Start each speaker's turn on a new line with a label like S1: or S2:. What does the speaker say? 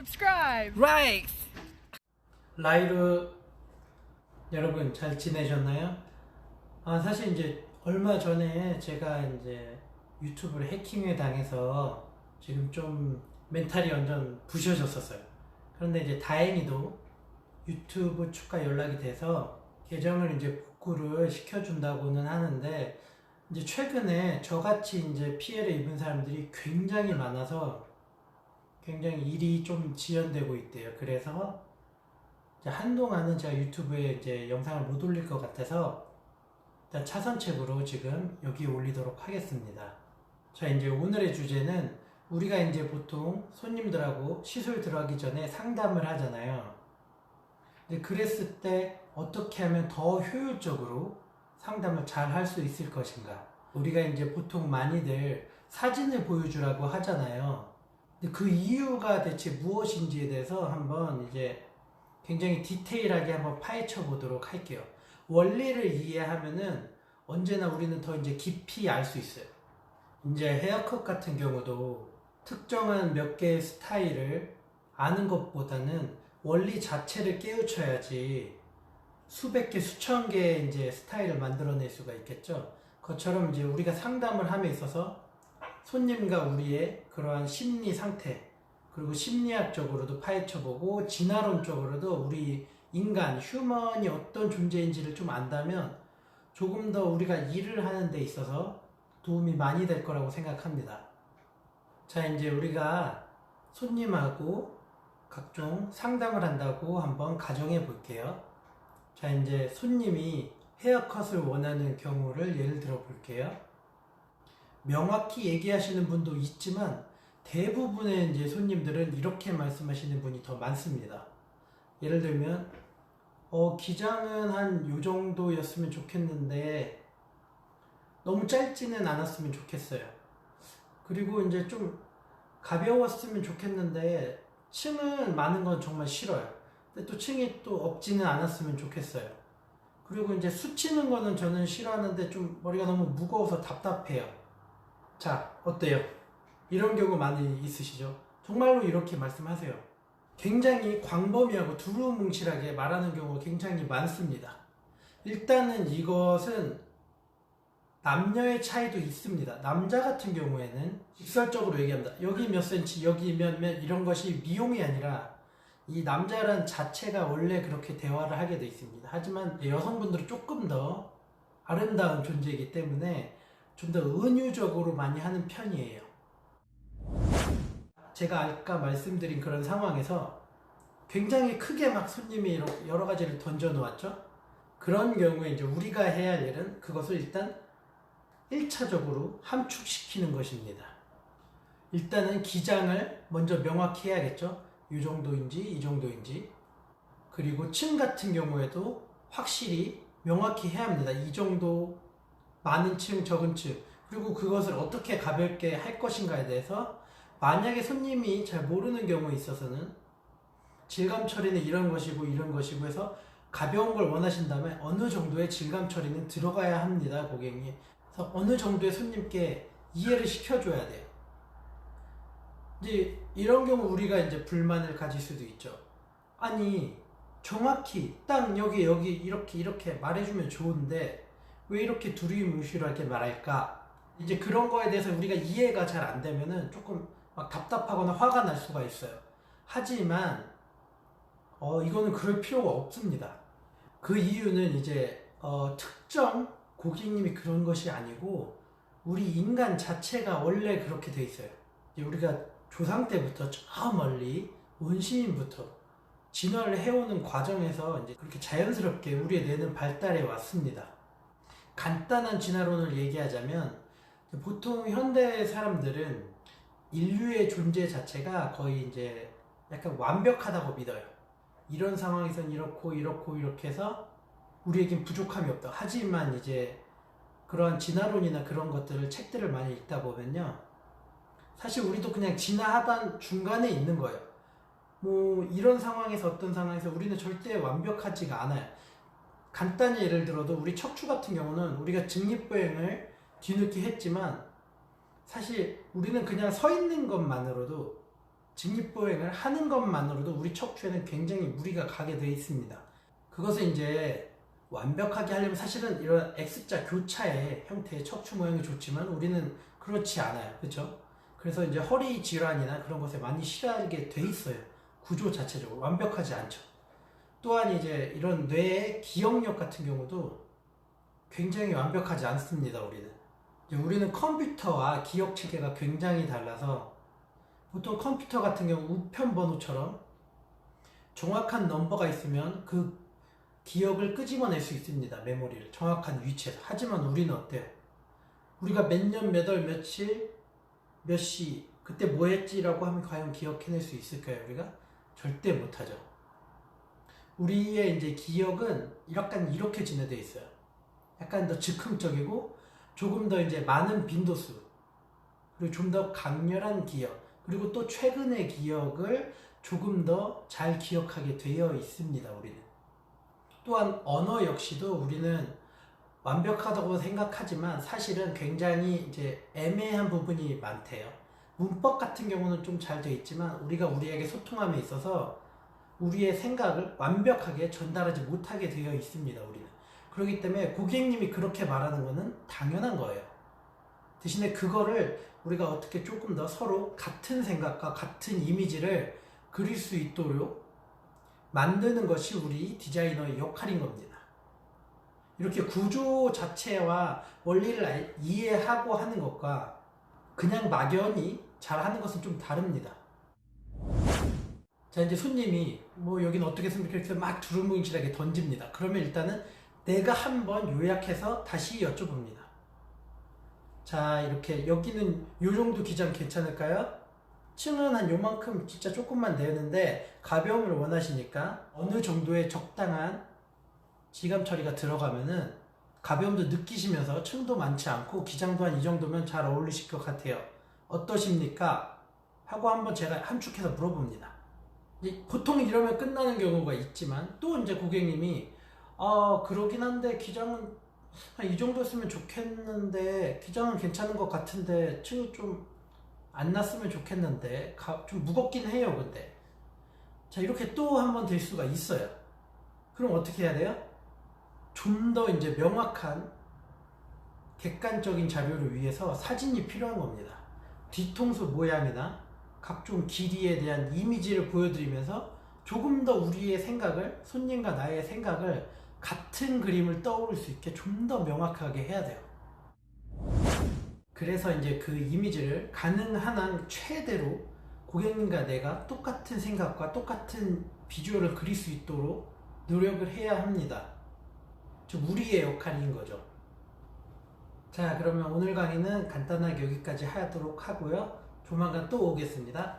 S1: subscribe.
S2: Right.
S3: 라이브 여러분 잘 지내셨나요? 사실 이제 얼마 전에 제가 이제 유튜브를 해킹을 당해서 지금 좀 멘탈이 완전 부셔졌었어요. 그런데 이제 다행히도 유튜브 추가 연락이 돼서 계정을 이제 복구를 시켜준다고는 하는데, 이제 최근에 저같이 이제 피해를 입은 사람들이 굉장히 많아서 굉장히 일이 좀 지연되고 있대요. 그래서 이제 한동안은 제가 유튜브에 이제 영상을 못 올릴 것 같아서 일단 차선책으로 지금 여기 올리도록 하겠습니다. 자, 이제 오늘의 주제는 우리가 이제 보통 손님들하고 시술 들어가기 전에 상담을 하잖아요. 근데 그랬을 때 어떻게 하면 더 효율적으로 상담을 잘 할 수 있을 것인가? 우리가 이제 보통 많이들 사진을 보여주라고 하잖아요. 근데 그 이유가 대체 무엇인지에 대해서 한번 이제 굉장히 디테일하게 한번 파헤쳐 보도록 할게요. 원리를 이해하면은 언제나 우리는 더 이제 깊이 알 수 있어요. 이제 헤어컷 같은 경우도 특정한 몇 개의 스타일을 아는 것보다는 원리 자체를 깨우쳐야지 수백 개, 수천 개의 이제 스타일을 만들어낼 수가 있겠죠. 그것처럼 이제 우리가 상담을 함에 있어서 손님과 우리의 그러한 심리 상태, 그리고 심리학적으로도 파헤쳐보고 진화론적으로도 우리 인간, 휴먼이 어떤 존재인지를 좀 안다면 조금 더 우리가 일을 하는 데 있어서 도움이 많이 될 거라고 생각합니다. 자, 이제 우리가 손님하고 각종 상담을 한다고 한번 가정해 볼게요. 자, 이제 손님이 헤어컷을 원하는 경우를 예를 들어 볼게요. 명확히 얘기하시는 분도 있지만 대부분의 이제 손님들은 이렇게 말씀하시는 분이 더 많습니다. 예를 들면 기장은 한 요 정도였으면 좋겠는데 너무 짧지는 않았으면 좋겠어요. 그리고 이제 좀 가벼웠으면 좋겠는데 층은 많은 건 정말 싫어요. 근데 또 층이 또 없지는 않았으면 좋겠어요. 그리고 이제 수치는 거는 저는 싫어하는데 좀 머리가 너무 무거워서 답답해요. 자, 어때요? 이런 경우 많이 있으시죠? 정말로 이렇게 말씀하세요. 굉장히 광범위하고 두루뭉실하게 말하는 경우가 굉장히 많습니다. 일단은 이것은 남녀의 차이도 있습니다. 남자 같은 경우에는 직설적으로 얘기합니다. 여기 몇 센치, 여기 몇 이런 것이 미용이 아니라 이 남자란 자체가 원래 그렇게 대화를 하게 돼 있습니다. 하지만 여성분들은 조금 더 아름다운 존재이기 때문에 좀 더 은유적으로 많이 하는 편이에요. 제가 아까 말씀드린 그런 상황에서 굉장히 크게 막 손님이 여러 가지를 던져 놓았죠. 그런 경우에 이제 우리가 해야 할 일은 그것을 일단 1차적으로 함축시키는 것입니다. 일단은 기장을 먼저 명확히 해야겠죠. 이 정도인지 이 정도인지. 그리고 층 같은 경우에도 확실히 명확히 해야 합니다. 이 정도 많은 층, 적은 층. 그리고 그것을 어떻게 가볍게 할 것인가에 대해서 만약에 손님이 잘 모르는 경우에 있어서는 질감 처리는 이런 것이고 이런 것이고 해서 가벼운 걸 원하신다면 어느 정도의 질감 처리는 들어가야 합니다, 고객님. 그래서 어느 정도의 손님께 이해를 시켜줘야 돼요. 이제 이런 경우 우리가 이제 불만을 가질 수도 있죠. 아니, 정확히 딱 여기 이렇게 말해주면 좋은데 왜 이렇게 두루뭉실하게 말할까? 이제 그런 거에 대해서 우리가 이해가 잘 안 되면은 조금 막 답답하거나 화가 날 수가 있어요. 하지만 이거는 그럴 필요가 없습니다. 그 이유는 이제 특정 고객님이 그런 것이 아니고 우리 인간 자체가 원래 그렇게 돼 있어요. 우리가 조상 때부터 저 멀리 원시인부터 진화를 해오는 과정에서 이제 그렇게 자연스럽게 우리의 뇌는 발달해 왔습니다. 간단한 진화론을 얘기하자면 보통 현대 사람들은 인류의 존재 자체가 거의 이제 약간 완벽하다고 믿어요. 이런 상황에선 이렇고 이렇게 해서 우리에겐 부족함이 없다. 하지만 이제 그런 진화론이나 그런 것들을 책들을 많이 읽다 보면요, 사실 우리도 그냥 진화하던 중간에 있는 거예요. 뭐 이런 상황에서 어떤 상황에서 우리는 절대 완벽하지가 않아요. 간단히 예를 들어도 우리 척추 같은 경우는 우리가 직립보행을 뒤늦게 했지만 사실 우리는 그냥 서 있는 것만으로도 직립보행을 하는 것만으로도 우리 척추에는 굉장히 무리가 가게 되어 있습니다. 그것을 이제 완벽하게 하려면 사실은 이런 X자 교차의 형태의 척추 모양이 좋지만 우리는 그렇지 않아요. 그렇죠? 그래서 이제 허리 질환이나 그런 것에 많이 시달리게 돼 있어요. 구조 자체적으로 완벽하지 않죠. 또한 이제 이런 뇌의 기억력 같은 경우도 굉장히 완벽하지 않습니다. 우리는 컴퓨터와 기억 체계가 굉장히 달라서 보통 컴퓨터 같은 경우 우편 번호처럼 정확한 넘버가 있으면 그 기억을 끄집어낼 수 있습니다. 메모리를 정확한 위치에서. 하지만 우리는 어때요? 우리가 몇 년, 몇 월, 며칠, 몇 시 그때 뭐 했지라고 하면 과연 기억해낼 수 있을까요? 우리가? 절대 못하죠. 우리의 이제 기억은 약간 이렇게 진행되어 있어요. 약간 더 즉흥적이고 조금 더 이제 많은 빈도수 그리고 좀 더 강렬한 기억 그리고 또 최근의 기억을 조금 더 잘 기억하게 되어 있습니다. 우리는. 또한 언어 역시도 우리는 완벽하다고 생각하지만 사실은 굉장히 이제 애매한 부분이 많대요. 문법 같은 경우는 좀 잘 되어 있지만 우리가 우리에게 소통함에 있어서 우리의 생각을 완벽하게 전달하지 못하게 되어 있습니다. 우리는. 그렇기 때문에 고객님이 그렇게 말하는 것은 당연한 거예요. 대신에 그거를 우리가 어떻게 조금 더 서로 같은 생각과 같은 이미지를 그릴 수 있도록 만드는 것이 우리 디자이너의 역할인 겁니다. 이렇게 구조 자체와 원리를 이해하고 하는 것과 그냥 막연히 잘하는 것은 좀 다릅니다. 자, 이제 손님이 뭐 여기는 어떻게 했으면 좋겠어 막 두루뭉실하게 던집니다. 그러면 일단은 내가 한번 요약해서 다시 여쭤봅니다. 자, 이렇게 여기는 요 정도 기장 괜찮을까요? 층은 한 요만큼 진짜 조금만 내는데 가벼움을 원하시니까 어느 정도의 적당한 지감 처리가 들어가면은 가벼움도 느끼시면서 층도 많지 않고 기장도 한 이 정도면 잘 어울리실 것 같아요. 어떠십니까? 하고 한번 제가 함축해서 물어봅니다. 보통 이러면 끝나는 경우가 있지만 또 이제 고객님이 그러긴 한데 기장은 한 이 정도였으면 좋겠는데 기장은 괜찮은 것 같은데 층이 좀 안 났으면 좋겠는데 좀 무겁긴 해요. 근데 자, 이렇게 또 한 번 될 수가 있어요. 그럼 어떻게 해야 돼요? 좀 더 이제 명확한 객관적인 자료를 위해서 사진이 필요한 겁니다. 뒤통수 모양이나 각종 길이에 대한 이미지를 보여드리면서 조금 더 우리의 생각을, 손님과 나의 생각을 같은 그림을 떠오를 수 있게 좀 더 명확하게 해야 돼요. 그래서 이제 그 이미지를 가능한 한 최대로 고객님과 내가 똑같은 생각과 똑같은 비주얼을 그릴 수 있도록 노력을 해야 합니다. 즉 우리의 역할인 거죠. 자, 그러면 오늘 강의는 간단하게 여기까지 하도록 하고요. 조만간 또 오겠습니다.